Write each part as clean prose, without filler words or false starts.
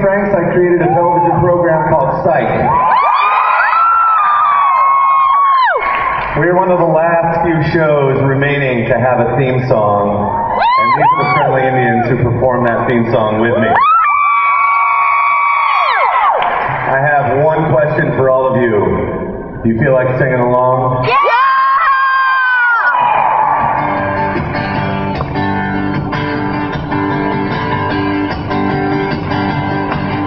Franks, I created a television program called Psych. We're one of the last few shows remaining to have a theme song, and these are the Friendly Indians who perform that theme song with me. I have one question for all of you. Do you feel like singing along? Yeah!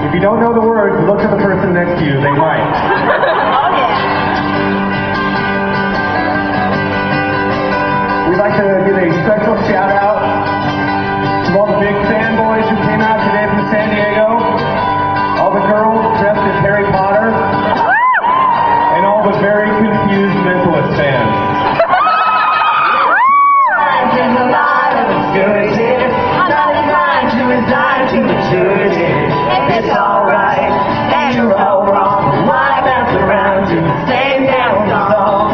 If you don't know the words, look at the person next to you. They might. Oh, yeah. We'd like to give a special shout out to all the big fanboys who came out today from San Diego, all the girls dressed as Harry Potter, and all the very confused Mentalist fans. There's a lot of discouragement. I'm not inclined to resign to maturity. It's alright, and you're all wrong. Why bounce around to the same damn song?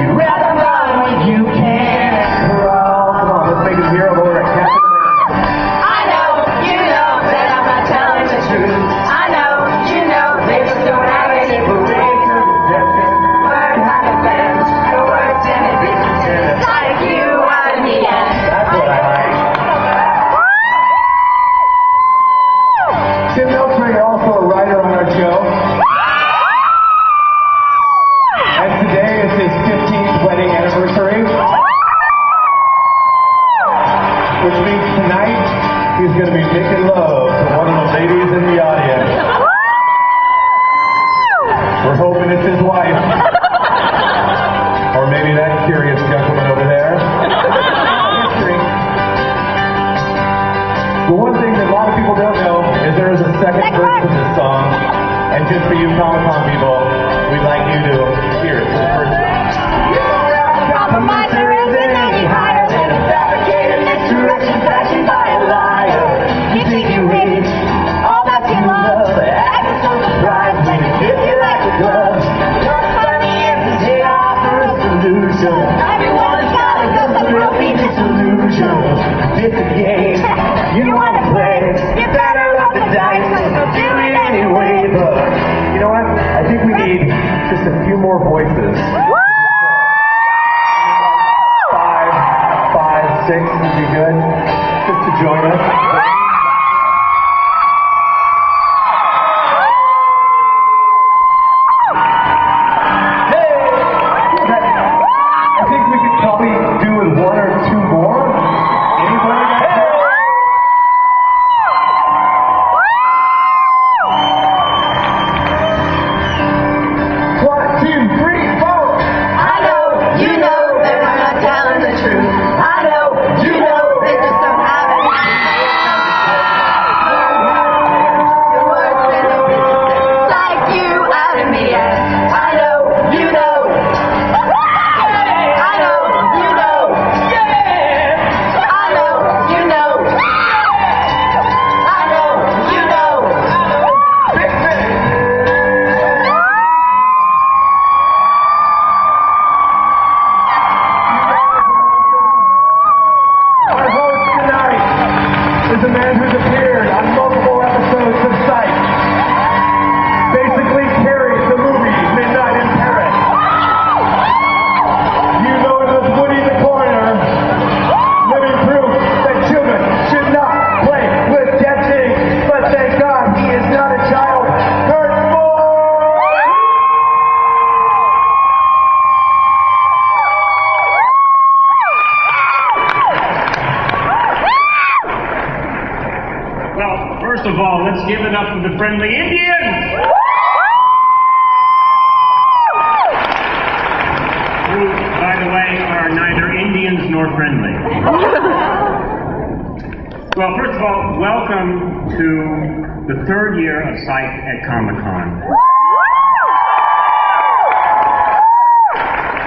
You'd rather run when you can crawl. Come on, let's make it hero over at Captain America. I know, you know that I'm not telling the truth. I know, you know they just don't have any parades or deception. Learn how to bend the worst in a business. Like you out of me, and That's what I like. Tim Milton, you're also a writer on our show. And today is his 15th wedding anniversary. Which means tonight he's going to be making love to one of the ladies in the audience. We're hoping it's his wife. Or maybe that curious gentleman over there. History. The one thing that a lot of people don't know is there is a second verse to this song. And just for you Comic-Con people, we'd like you to hear it for the first time. compromiser isn't any higher than a fabricated misdirection fashioned by a liar. You think you read all that's in love, but acting so surprised when it hits you like a glove. What's funny is they offer a solution. Everyone's got a good real feature solution. It's a game you want to play. You better roll the dice, cause they'll do it anyway. But you know what? I think we need just a few more voices. Five, six would be good. Just to join us. I think we could probably do with one or two more. Anybody got that? One, two, three, four. I know, you know that we're not telling the truth. I know, you know they just don't have it. You're worse than a business. Like you out of me, and I know, you know. I know, you know. I know, you know. I know, you know. Our host tonight is a man who's appeared on multiple episodes of Psych. Basically carries the movie Midnight in Paris. You know him as Woody the Coroner, living proof that children should not play with dead things. But thank God he is not a child. Kurt Moore! Well, first of all, let's give it up for the Friendly Indians! Who, by the way, are neither Indians nor friendly. Well, first of all, welcome to the third year of Psych at Comic-Con.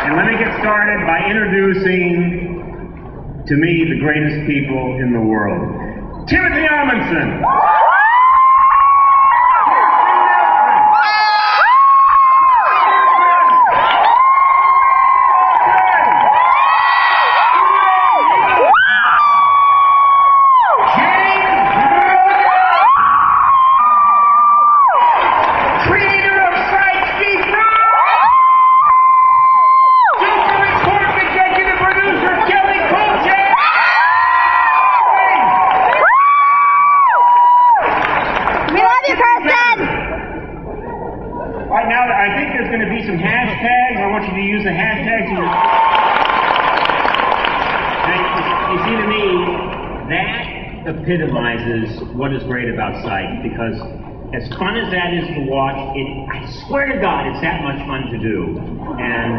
And let me get started by introducing, to me, the greatest people in the world. Timothy Amundsen. think there's going to be some hashtags. I want you to use the hashtags. You see, to me, that epitomizes what is great about Psych, because as fun as that is to watch, I swear to God, it's that much fun to do. And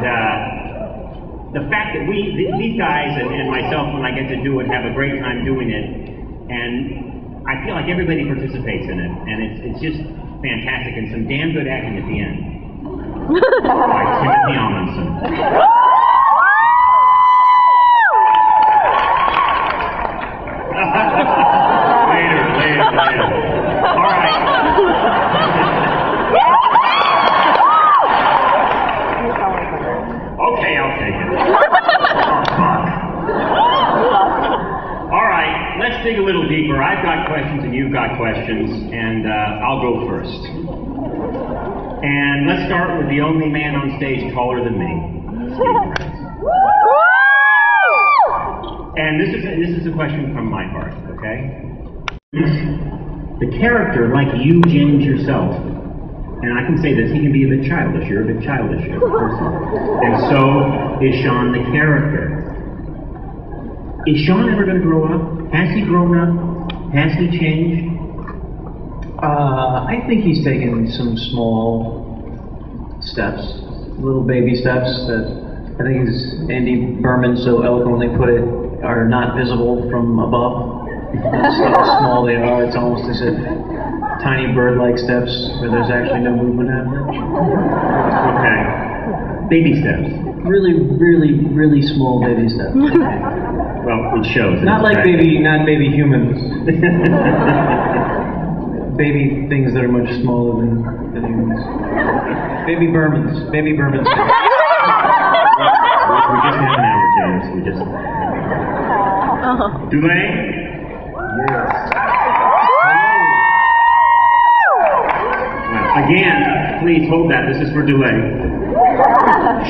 the fact that these guys and myself, when I get to do it, have a great time doing it, and I feel like everybody participates in it, and it's just fantastic, and some damn good acting at the end. By Timothy Amundsen. later. All right. Okay, I'll take it. All right, let's dig a little deeper. I've got questions and you've got questions, and I'll go first. And let's start with the only man on stage taller than me. And this is a question from my heart, okay? The character, like you, James, yourself, and I can say this, he can be a bit childish. You're a bit childish as a person. And so is Sean the character. Is Sean ever going to grow up? Has he grown up? Has he changed? I think he's taken some small steps, little baby steps that I think, as Andy Berman so eloquently put it, are not visible from above. That's how small they are. It's almost as if tiny bird-like steps where there's actually no movement happening. Okay. Baby steps. Really small baby steps. Well, it shows. Not baby humans. Baby things that are much smaller than humans. Baby Bermans. We just had an hour, James. We just. Dulé? Yes. Well, again, please hold that. This is for Dulé.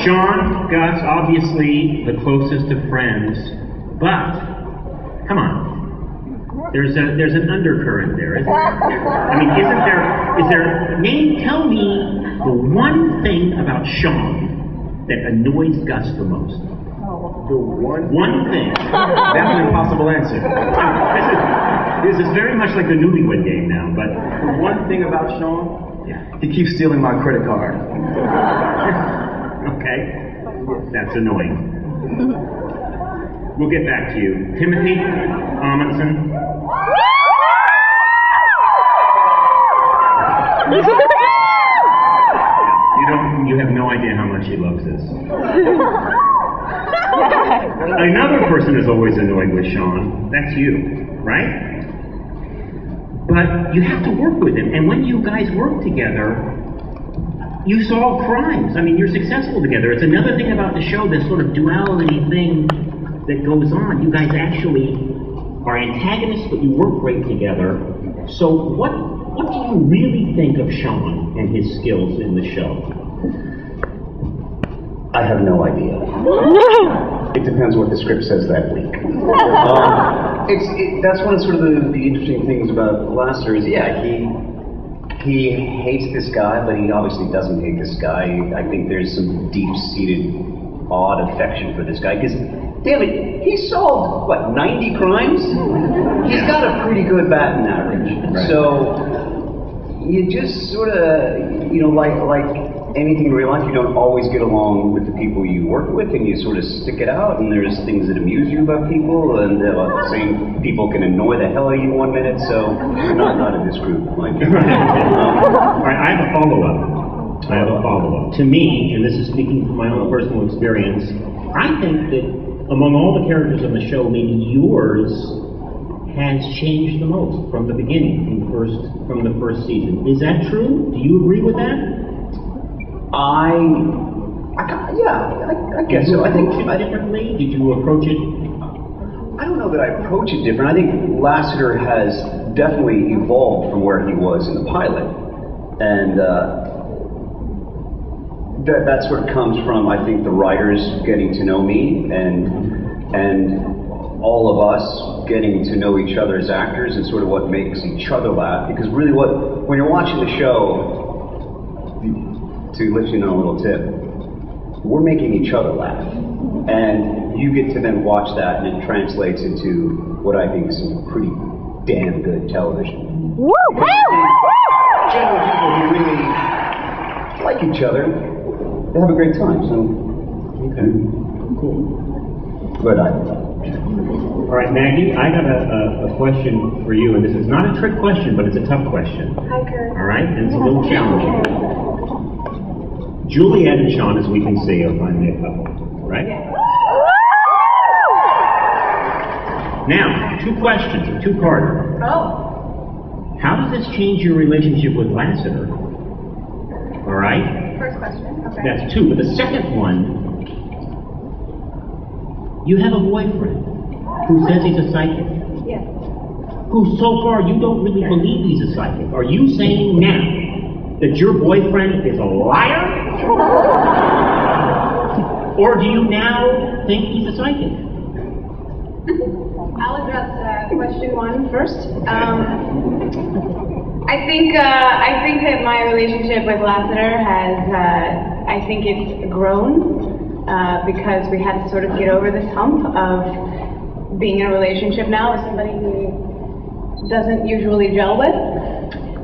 Sean, Gus, obviously the closest of friends, but come on. There's an undercurrent there, isn't there? I mean, tell me the one thing about Sean that annoys Gus the most. The One thing. That's an impossible answer. This is very much like the newlywed game now, but The one thing about Sean, yeah. he keeps stealing my credit card. Okay. That's annoying. We'll get back to you. Timothy Amundsen. You have no idea how much he loves this. Another person is always annoyed with Sean. That's you, right? But you have to work with him. And when you guys work together, you solve crimes. I mean, you're successful together. It's another thing about the show, this sort of duality thing that goes on. You guys actually are antagonists, but you work great together. So what do you really think of Sean and his skills in the show? I have no idea. It depends what the script says that week. That's one of sort of the interesting things about Lasseter is, yeah, he hates this guy, but he obviously doesn't hate this guy. I think there's some deep-seated, odd affection for this guy, because, damn it, he solved, 90 crimes? He's got a pretty good batting average. Right. So, you just sort of, like anything in real life, you don't always get along with the people you work with, and you sort of stick it out, and there's things that amuse you about people, and the same people can annoy the hell out of you 1 minute, so not in this group. All right, I have a follow-up. To me, and this is speaking from my own personal experience, I think that among all the characters on the show, maybe yours has changed the most from the beginning, from the first season. Is that true? Do you agree with that? I guess so. I think differently. Did you approach it? I don't know that I approach it different. I think Lasseter has definitely evolved from where he was in the pilot, and that sort of comes from, I think, the writers getting to know me and all of us getting to know each other as actors and sort of what makes each other laugh. Because really, when you're watching the show, to let you know a little tip, we're making each other laugh. And you get to then watch that, and it translates into what I think is some pretty damn good television. Woo! Generally, people who really like each other, they have a great time. So, okay, cool. But All right, Maggie, I got a question for you, and this is not a trick question, but it's a tough question. Hi, Kurt. All right, and it's a little challenging. Juliet and Sean, as we can see, are finally a couple, right? Now, two questions, a two-parter. Oh. How does this change your relationship with Lassiter? All right? First question. Okay. That's two. But the second one, you have a boyfriend who says he's a psychic. Yes. Who so far you don't really believe he's a psychic. Are you saying now that your boyfriend is a liar? Or do you now think he's a psychic? I'll address question one first. I think that my relationship with Lassiter has, I think it's grown because we had to sort of get over this hump of being in a relationship now with somebody who doesn't usually gel with.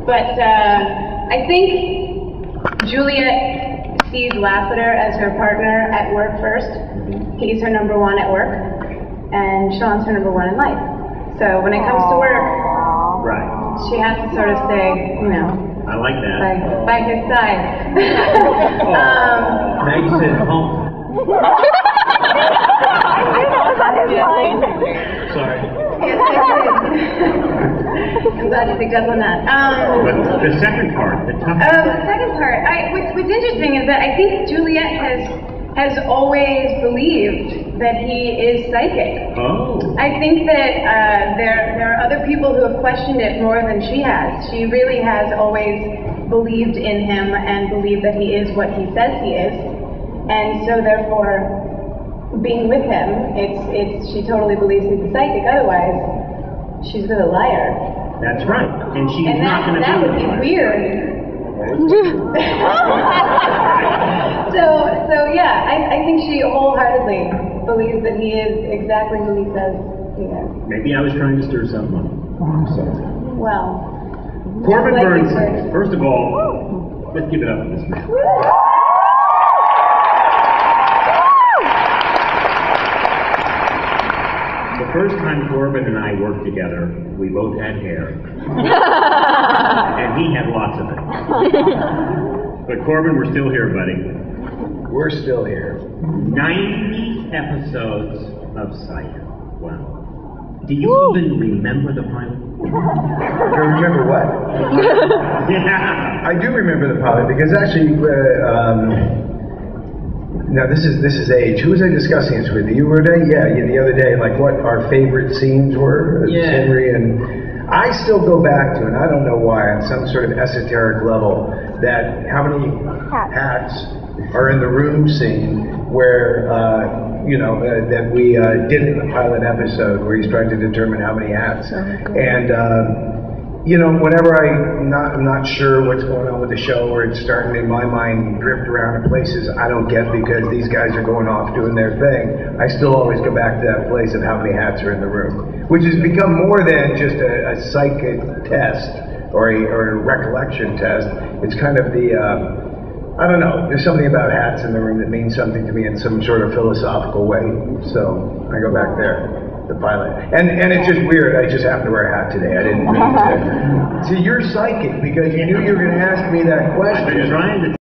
But I think Juliet sees Lassiter as her partner at work first. He's her number one at work, and Sean's her number one in life. So when it comes to work, right, she has to sort of stay, you know, I like that. by his side. Maggie said home. Sorry. Yes, I did. I'm glad you picked up on that. But the second part, the tough The second part, what's interesting is that I think Juliet has always believed that he is psychic. Oh. I think that there are other people who have questioned it more than she has. She really has always believed in him and believed that he is what he says he is. And so therefore, being with him, she totally believes he's a psychic. Otherwise, she's with a liar. That's right. And she's not going to that would be weird. So yeah, I think she wholeheartedly believes that he is exactly who he says he is. Maybe I was trying to stir something up. Well, Corbin like Burns, you said. first of all, let's give it up for this man. The first time Corbin and I worked together, we both had hair. And he had lots of it. But Corbin, we're still here, buddy. We're still here. 90 episodes of Psych. Wow. Do you even remember the pilot? You remember what? Yeah. I do remember the pilot because actually, now this is age. Who was I discussing this with? You were today? Yeah, the other day, like what our favorite scenes were. Yeah. Henry and I still go back to, and I don't know why, on some sort of esoteric level, that how many hats are in the room scene where, that we did in the pilot episode where he's trying to determine how many hats. And, whenever I'm not sure what's going on with the show, or it's starting in my mind drift around to places I don't get because these guys are going off doing their thing, I still always go back to that place of how many hats are in the room, which has become more than just a psychic test or a recollection test. It's kind of the, I don't know, there's something about hats in the room that means something to me in some sort of philosophical way. So I go back there. The pilot. And it's just weird, I just happened to wear a hat today. I didn't mean to. See, you're psychic because you knew you were going to ask me that question. I've been trying to